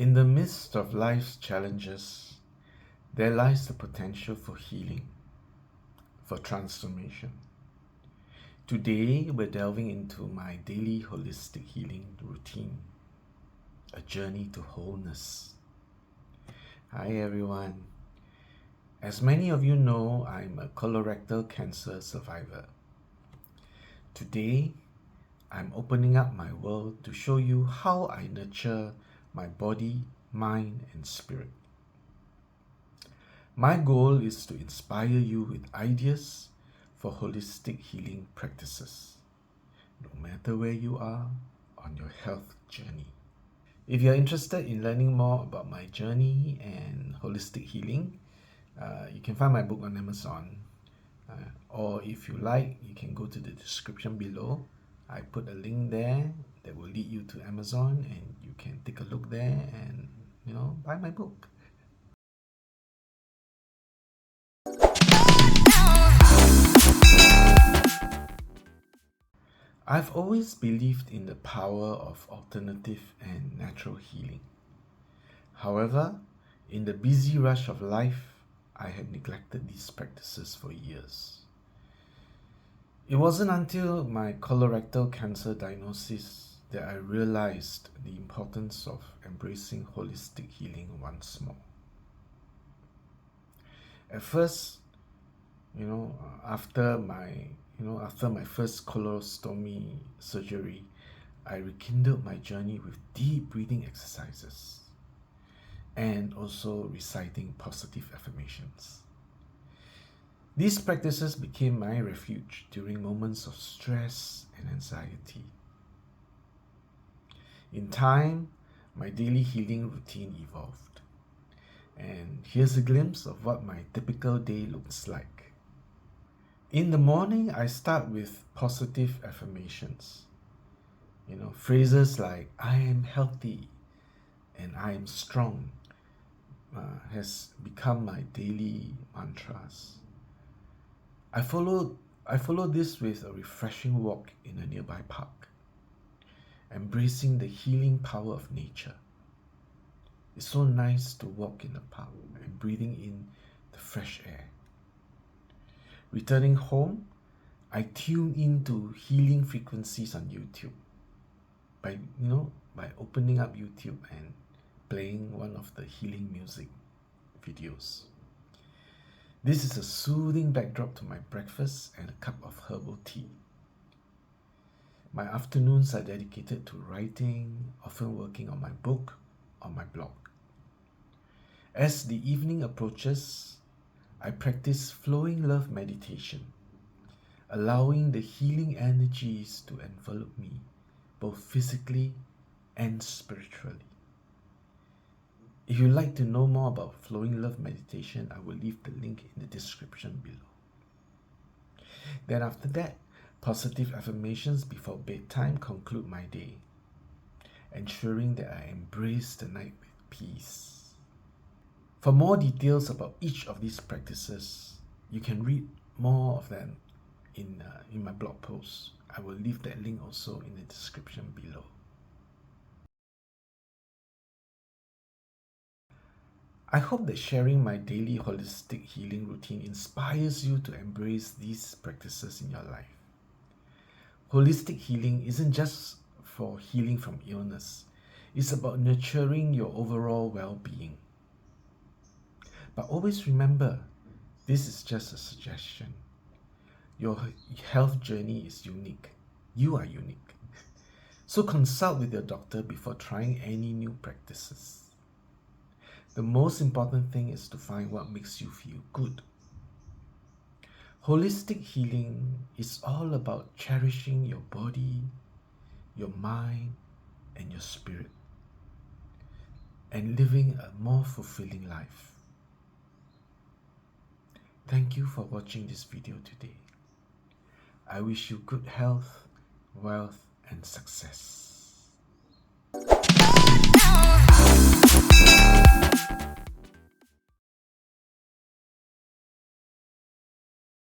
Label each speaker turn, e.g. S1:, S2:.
S1: In the midst of life's challenges, there lies the potential for healing, for transformation. Today, we're delving into my daily holistic healing routine, a journey to wholeness. Hi everyone. As many of you know, I'm a colorectal cancer survivor. Today, I'm opening up my world to show you how I nurture my body, mind, and spirit. My goal is to inspire you with ideas for holistic healing practices, no matter where you are on your health journey. If you're interested in learning more about my journey and holistic healing, you can find my book on Amazon. Or if you like, you can go to the description below. I put a link there that will lead you to Amazon, and you can take a look there and buy my book. I've always believed in the power of alternative and natural healing. However, in the busy rush of life, I had neglected these practices for years. It wasn't until my colorectal cancer diagnosis that I realized the importance of embracing holistic healing once more. At first, after my first colostomy surgery, I rekindled my journey with deep breathing exercises and also reciting positive affirmations. These practices became my refuge during moments of stress and anxiety. In time, my daily healing routine evolved. And here's a glimpse of what my typical day looks like. In the morning, I start with positive affirmations. Phrases like, I am healthy and I am strong has become my daily mantras. I follow this with a refreshing walk in a nearby park, embracing the healing power of nature. It's so nice to walk in the park and breathing in the fresh air. Returning home, I tune into healing frequencies on YouTube by opening up YouTube and playing one of the healing music videos. This is a soothing backdrop to my breakfast and a cup of herbal tea. My afternoons are dedicated to writing, often working on my book or my blog. As the evening approaches, I practice flowing love meditation, allowing the healing energies to envelop me, both physically and spiritually. If you'd like to know more about flowing love meditation, I will leave the link in the description below. Then after that, positive affirmations before bedtime conclude my day, ensuring that I embrace the night with peace. For more details about each of these practices, you can read more of them in my blog post. I will leave that link also in the description below. I hope that sharing my daily holistic healing routine inspires you to embrace these practices in your life. Holistic healing isn't just for healing from illness. It's about nurturing your overall well-being. But always remember, this is just a suggestion. Your health journey is unique. You are unique. So consult with your doctor before trying any new practices. The most important thing is to find what makes you feel good. Holistic healing is all about cherishing your body, your mind, and your spirit, and living a more fulfilling life. Thank you for watching this video today. I wish you good health, wealth, and success.